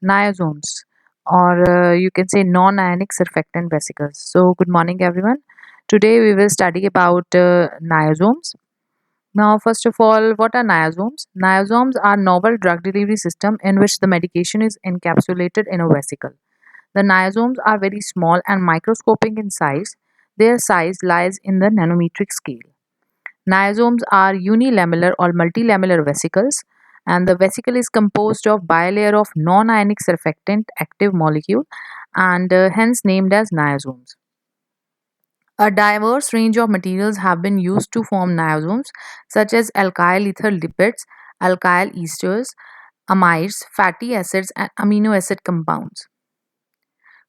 Niosomes, or you can say non-ionic surfactant vesicles. So, good morning, everyone. Today we will study about niosomes. Now, first of all, what are niosomes? Niosomes are novel drug delivery system in which the medication is encapsulated in a vesicle. The niosomes are very small and microscopic in size. Their size lies in the nanometric scale. Niosomes are unilamellar or multilamellar vesicles, and the vesicle is composed of bilayer of non-ionic surfactant active molecule and hence named as niosomes. A diverse range of materials have been used to form niosomes, such as alkyl ether lipids, alkyl esters, amides, fatty acids, and amino acid compounds.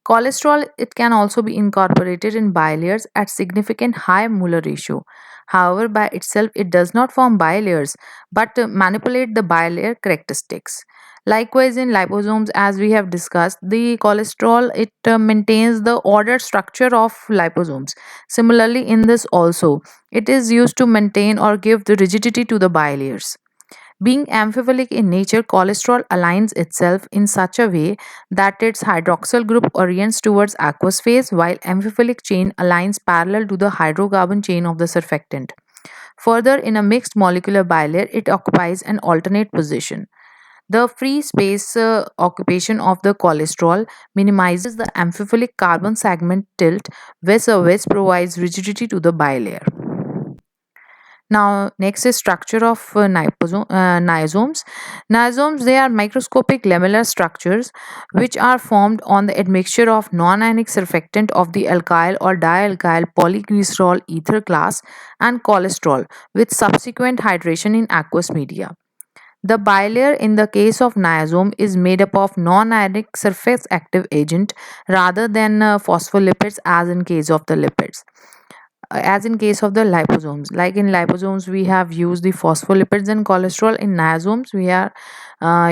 Cholesterol, it can also be incorporated in bilayers at significant high molar ratio. However, by itself it does not form bilayers but manipulate the bilayer characteristics. Likewise, in liposomes, as we have discussed, the cholesterol it maintains the ordered structure of liposomes. Similarly, in this also, it is used to maintain or give the rigidity to the bilayers. Being amphiphilic in nature, cholesterol aligns itself in such a way that its hydroxyl group orients towards aqueous phase while amphiphilic chain aligns parallel to the hydrocarbon chain of the surfactant. Further, in a mixed molecular bilayer, it occupies an alternate position. The free space occupation of the cholesterol minimizes the amphiphilic carbon segment tilt, which provides rigidity to the bilayer. Now, next is structure of niosomes. Niosomes, they are microscopic lamellar structures which are formed on the admixture of non-ionic surfactant of the alkyl or dialkyl polyglycerol ether class and cholesterol with subsequent hydration in aqueous media. The bilayer in the case of niosome is made up of non-ionic surface active agent rather than phospholipids as in case of the lipids. As in case of the liposomes, like in liposomes we have used the phospholipids and cholesterol. In niasomes we are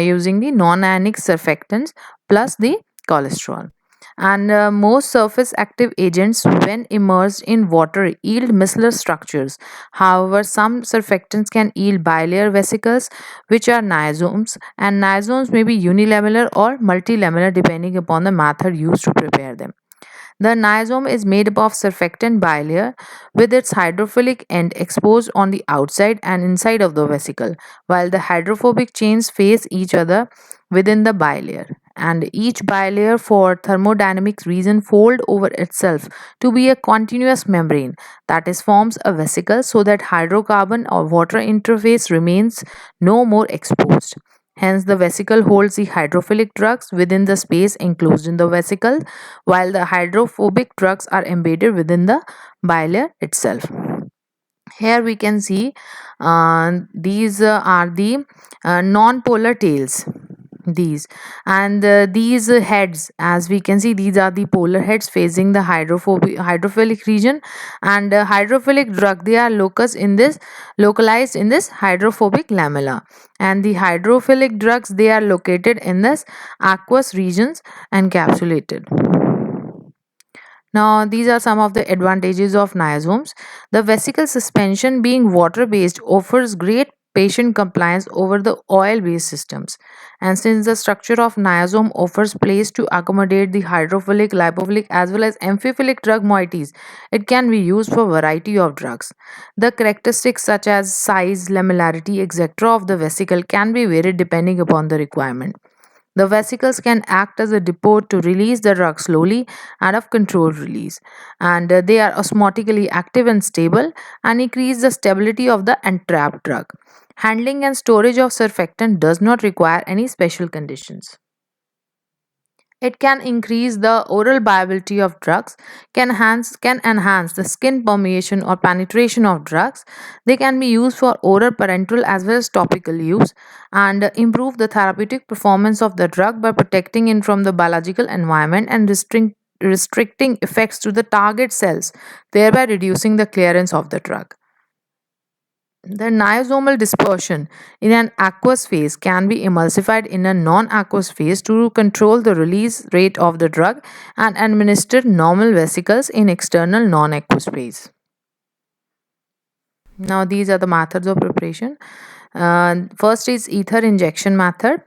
using the non-ionic surfactants plus the cholesterol. And most surface active agents when immersed in water yield micellar structures. However, some surfactants can yield bilayer vesicles which are niasomes, and niasomes may be unilamellar or multilamellar depending upon the method used to prepare them. The niasome is made up of surfactant bilayer with its hydrophilic end exposed on the outside and inside of the vesicle, while the hydrophobic chains face each other within the bilayer. And each bilayer, for thermodynamics reason, fold over itself to be a continuous membrane that is forms a vesicle so that hydrocarbon or water interface remains no more exposed. Hence, the vesicle holds the hydrophilic drugs within the space enclosed in the vesicle, while the hydrophobic drugs are embedded within the bilayer itself. Here we can see these are the non-polar tails. These and these heads, as we can see, these are the polar heads facing the hydrophilic region, and hydrophilic drug they are localized in this hydrophobic lamella, and the hydrophilic drugs they are located in this aqueous regions encapsulated. Now, these are some of the advantages of niasomes. The vesicle suspension, being water based, offers great patient compliance over the oil based systems. And since the structure of niasome offers place to accommodate the hydrophilic, lipophilic, as well as amphiphilic drug moieties, it can be used for a variety of drugs. The characteristics such as size, lamellarity, etc. of the vesicle can be varied depending upon the requirement. The vesicles can act as a depot to release the drug slowly and of controlled release, and they are osmotically active and stable and increase the stability of the entrapped drug. Handling and storage of surfactant does not require any special conditions. It can increase the oral viability of drugs, can enhance the skin permeation or penetration of drugs. They can be used for oral, parenteral, as well as topical use, and improve the therapeutic performance of the drug by protecting it from the biological environment and restricting effects to the target cells, thereby reducing the clearance of the drug. The niosomal dispersion in an aqueous phase can be emulsified in a non-aqueous phase to control the release rate of the drug and administer normal vesicles in external non-aqueous phase. Now, these are the methods of preparation. First is ether injection method.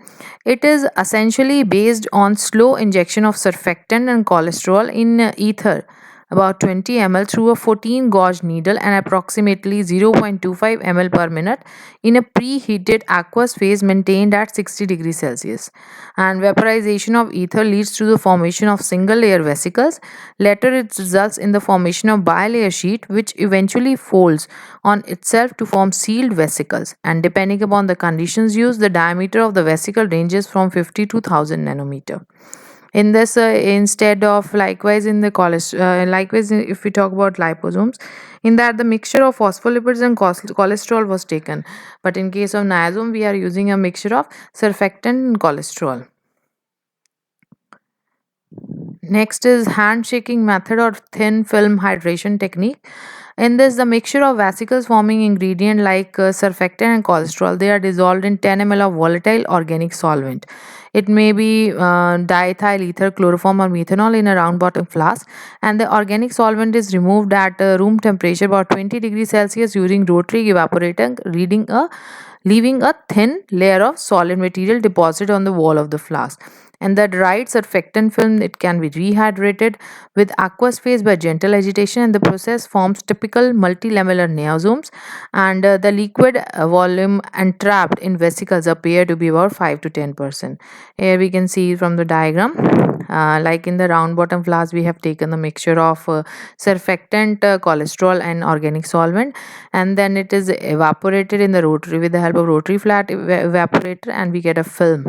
It is essentially based on slow injection of surfactant and cholesterol in ether, about 20 ml through a 14 gauge needle and approximately 0.25 ml per minute in a preheated aqueous phase maintained at 60 degrees Celsius. And vaporization of ether leads to the formation of single layer vesicles. Later, it results in the formation of bilayer sheet, which eventually folds on itself to form sealed vesicles. And depending upon the conditions used, the diameter of the vesicle ranges from 50 to 1000 nanometer. In this, instead of likewise in the likewise if we talk about liposomes, in that the mixture of phospholipids and cholesterol was taken, but in case of niazome we are using a mixture of surfactant and cholesterol. Next is handshaking method or thin film hydration technique. In this, the mixture of vesicles forming ingredient like surfactant and cholesterol, they are dissolved in 10 ml of volatile organic solvent. It may be diethyl ether, chloroform, or methanol in a round bottom flask, and the organic solvent is removed at room temperature about 20 degrees Celsius using rotary evaporator, leaving a thin layer of solid material deposited on the wall of the flask. And the dried surfactant film, it can be rehydrated with aqueous phase by gentle agitation, and the process forms typical multilamellar neosomes. And the liquid volume entrapped in vesicles appear to be about 5 to 10%. Here we can see from the diagram, like in the round bottom flask, we have taken the mixture of surfactant, cholesterol, and organic solvent, and then it is evaporated in the rotary with the help of rotary flat evaporator, and we get a film.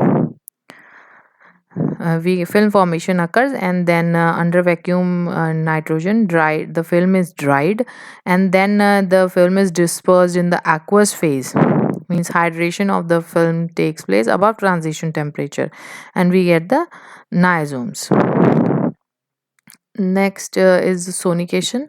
We film formation occurs, and then under vacuum nitrogen dried, the film is dried, and then the film is dispersed in the aqueous phase, means hydration of the film takes place above transition temperature, and we get the niasomes. Next is sonication.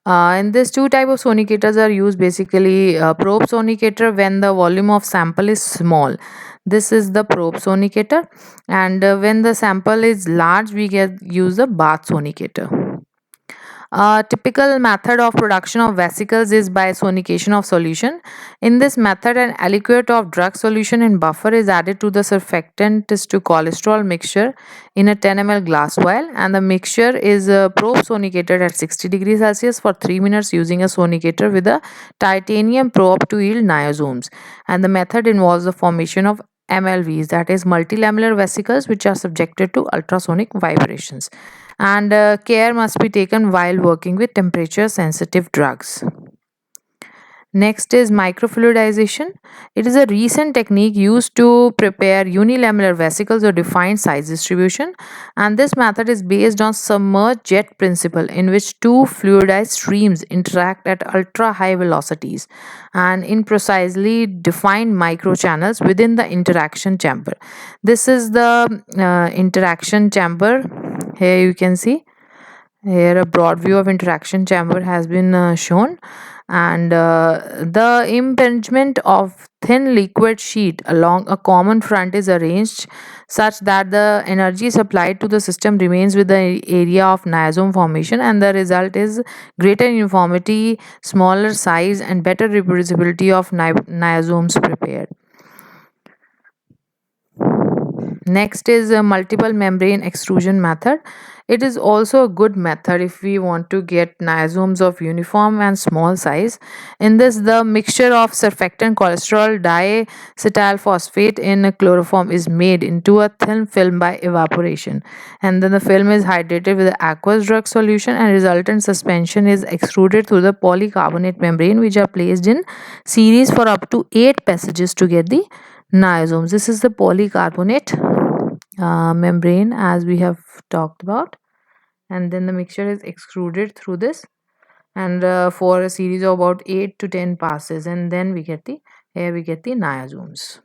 In this, two type of sonicators are used, basically probe sonicator when the volume of sample is small. This is the probe sonicator, and when the sample is large, we get use the bath sonicator. A typical method of production of vesicles is by sonication of solution. In this method, an aliquot of drug solution in buffer is added to the surfactant to cholesterol mixture in a 10 ml glass vial, and the mixture is probe sonicated at 60 degrees Celsius for 3 minutes using a sonicator with a titanium probe to yield niasomes. And the method involves the formation of MLVs, that is multilamellar vesicles, which are subjected to ultrasonic vibrations, and care must be taken while working with temperature sensitive drugs. Next is microfluidization. It is a recent technique used to prepare unilamellar vesicles of defined size distribution, and this method is based on submerged jet principle in which two fluidized streams interact at ultra high velocities and in precisely defined microchannels within the interaction chamber. This is the interaction chamber. Here you can see, here a broad view of interaction chamber has been shown, and the impingement of thin liquid sheet along a common front is arranged such that the energy supplied to the system remains with the area of niasome formation, and the result is greater uniformity, smaller size, and better reproducibility of niasomes prepared. Next is a multiple membrane extrusion method. It is also a good method if we want to get niasomes of uniform and small size. In this, the mixture of surfactant cholesterol diacetyl phosphate in chloroform is made into a thin film by evaporation, and then the film is hydrated with the aqueous drug solution, and resultant suspension is extruded through the polycarbonate membrane, which are placed in series for up to 8 passages to get the niasomes. This is the polycarbonate membrane as we have talked about, and then the mixture is extruded through this, and for a series of about 8 to 10 passes, and then we get the, here we get the niasomes.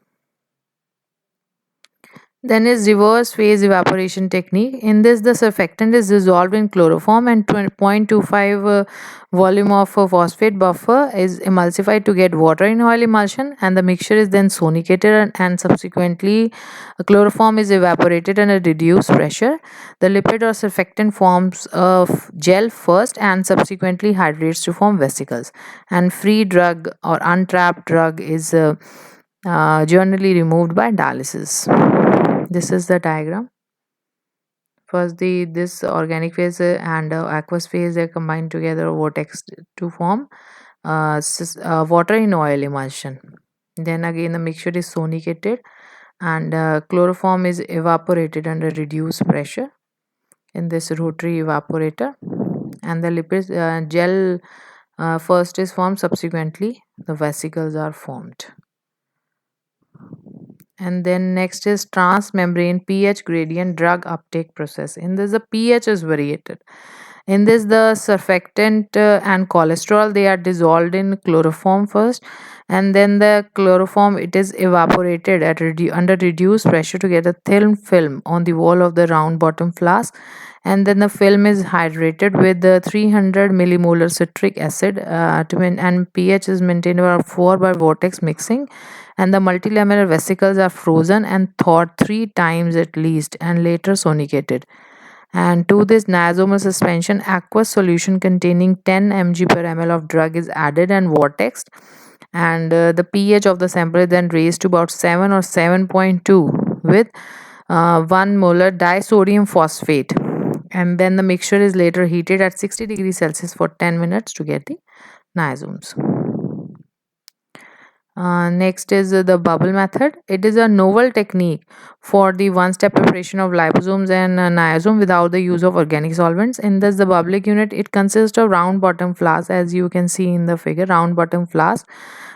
Then is reverse phase evaporation technique. In this, the surfactant is dissolved in chloroform and 0.25 volume of a phosphate buffer is emulsified to get water in oil emulsion, and the mixture is then sonicated and subsequently chloroform is evaporated under reduced pressure. The lipid or surfactant forms a gel first and subsequently hydrates to form vesicles. And free drug or untrapped drug is generally removed by dialysis. This is the diagram. First, the this organic phase and aqueous phase are combined together vortex to form water in oil emulsion. Then again, the mixture is sonicated and chloroform is evaporated under reduced pressure in this rotary evaporator, and the lipid gel first is formed. Subsequently, the vesicles are formed. And then next is transmembrane pH gradient drug uptake process. In this, the pH is variated. In this, the surfactant and cholesterol they are dissolved in chloroform first, and then the chloroform it is evaporated at under reduced pressure to get a thin film on the wall of the round bottom flask, and then the film is hydrated with the 300 millimolar citric acid and pH is maintained around 4 by vortex mixing, and the multilamellar vesicles are frozen and thawed 3 times at least and later sonicated. And to this niasomal suspension, aqueous solution containing 10 mg per ml of drug is added and vortexed, and the pH of the sample is then raised to about 7 or 7.2 with 1 molar disodium phosphate, and then the mixture is later heated at 60 degrees Celsius for 10 minutes to get the niasomes. Next is the bubble method. It is a novel technique for the one-step preparation of liposomes and niasome without the use of organic solvents. In this, the bubbling unit it consists of round bottom flask, as you can see in the figure, round bottom flask,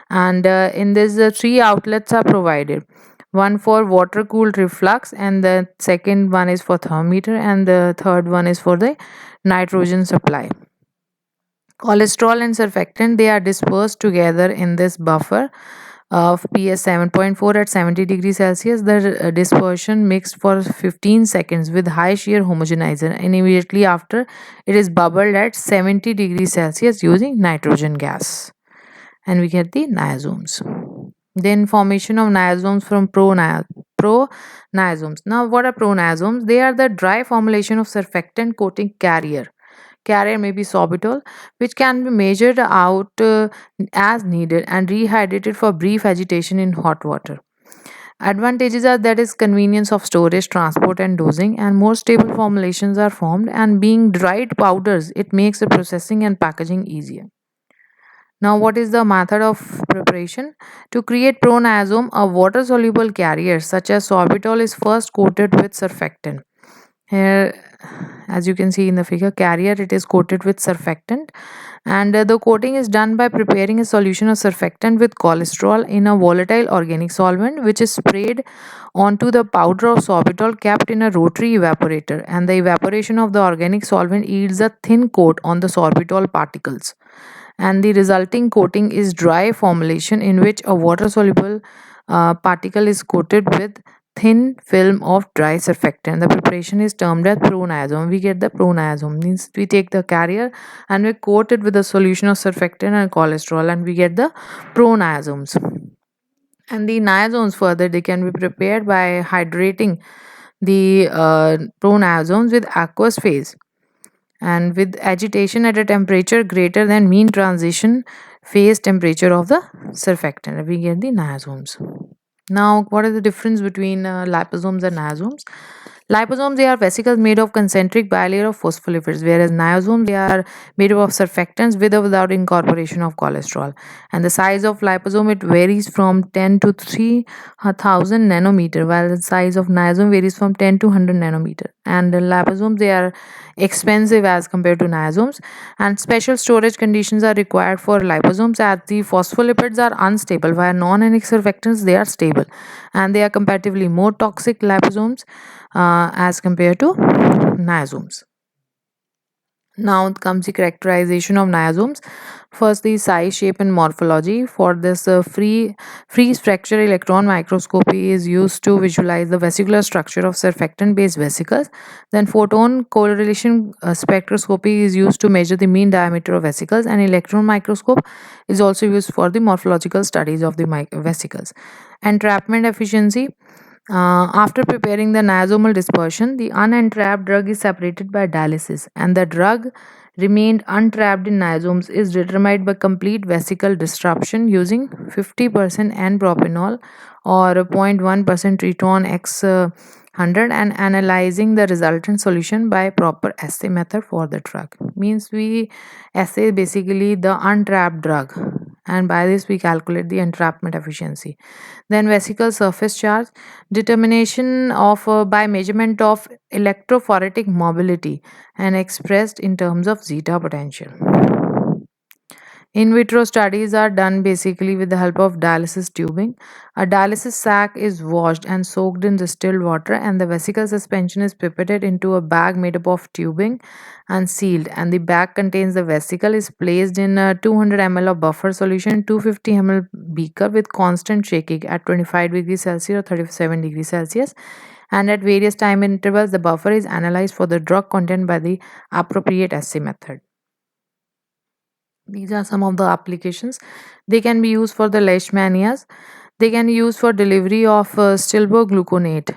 and in this, three outlets are provided. One for water cooled reflux, and the second one is for thermometer, and the third one is for the nitrogen supply. Cholesterol and surfactant they are dispersed together in this buffer of pH 7.4 at 70 degrees Celsius. The dispersion mixed for 15 seconds with high shear homogenizer, and immediately after it is bubbled at 70 degrees Celsius using nitrogen gas, and we get the niasomes. Then formation of niasomes from pro-niasomes. Now, what are pro-niasomes? They are the dry formulation of surfactant coating carrier. Carrier may be sorbitol, which can be measured out as needed and rehydrated for brief agitation in hot water. Advantages are that is convenience of storage, transport, and dosing, and more stable formulations are formed. And being dried powders, it makes the processing and packaging easier. Now, what is the method of preparation? To create proniazome, a water soluble carrier such as sorbitol is first coated with surfactant. Here, as you can see in the figure, carrier it is coated with surfactant, and the coating is done by preparing a solution of surfactant with cholesterol in a volatile organic solvent, which is sprayed onto the powder of sorbitol kept in a rotary evaporator, and the evaporation of the organic solvent yields a thin coat on the sorbitol particles, and the resulting coating is dry formulation in which a water soluble particle is coated with thin film of dry surfactant. The preparation is termed as proniazome. We get the proniazome means we take the carrier and we coat it with a solution of surfactant and cholesterol, and we get the proniazomes. And the niazomes further they can be prepared by hydrating the proniazomes with aqueous phase and with agitation at a temperature greater than mean transition phase temperature of the surfactant, we get the niazomes. Now, what is the difference between liposomes and niasomes? Liposomes they are vesicles made of concentric bilayer of phospholipids, whereas niasomes they are made up of surfactants with or without incorporation of cholesterol. And the size of liposome it varies from 10 to 3000 nanometer, while the size of niasome varies from 10 to 100 nanometer. And the liposomes they are expensive as compared to niasomes, and special storage conditions are required for liposomes as the phospholipids are unstable, while non-anionic surfactants they are stable, and they are comparatively more toxic liposomes as compared to niasomes. Now comes the characterization of niasomes. Firstly, size, shape, and morphology. For this, freeze fracture electron microscopy is used to visualize the vesicular structure of surfactant-based vesicles. Then, photon correlation spectroscopy is used to measure the mean diameter of vesicles, and electron microscope is also used for the morphological studies of the vesicles. Entrapment efficiency. After preparing the niasomal dispersion, the unentrapped drug is separated by dialysis, and the drug remained untrapped in niasomes is determined by complete vesicle disruption using 50% N-propanol or 0.1% Triton X 100 and analyzing the resultant solution by proper assay method for the drug. Means we assay basically the untrapped drug, and by this we calculate the entrapment efficiency. Then vesicle surface charge determination of by measurement of electrophoretic mobility and expressed in terms of zeta potential. In vitro studies are done basically with the help of dialysis tubing. A dialysis sac is washed and soaked in distilled water, and the vesicle suspension is pipetted into a bag made up of tubing and sealed. And the bag contains the vesicle is placed in a 200 ml of buffer solution, 250 ml beaker with constant shaking at 25 degrees Celsius or 37 degrees Celsius. And at various time intervals, the buffer is analyzed for the drug content by the appropriate assay method. These are some of the applications. They can be used for the leishmanias. They can be used for delivery of stilbo gluconate,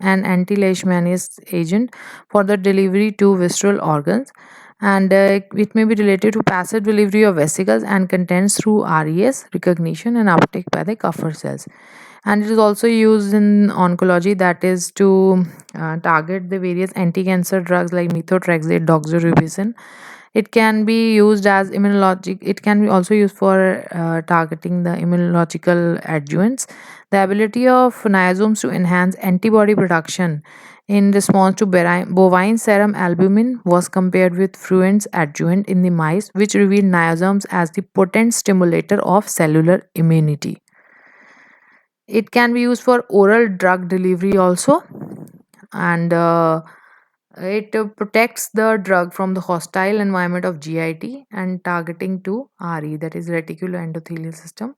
an anti-leishmanias agent for the delivery to visceral organs. And it may be related to passive delivery of vesicles and contents through RES recognition and uptake by the Kupffer cells. And it is also used in oncology, that is to target the various anti-cancer drugs like methotrexate, doxorubicin. It can be used as immunologic. It can be also used for targeting the immunological adjuvants. The ability of niasomes to enhance antibody production in response to bovine serum albumin was compared with Fruent's adjuvant in the mice, which revealed niasomes as the potent stimulator of cellular immunity. It can be used for oral drug delivery also, and it protects the drug from the hostile environment of GIT and targeting to RE, that is reticuloendothelial system.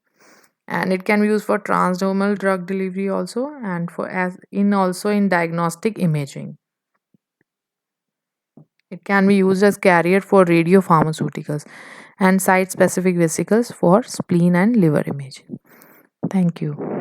And it can be used for transdermal drug delivery also, and for as in also in diagnostic imaging. It can be used as carrier for radiopharmaceuticals and site specific vesicles for spleen and liver imaging. Thank you.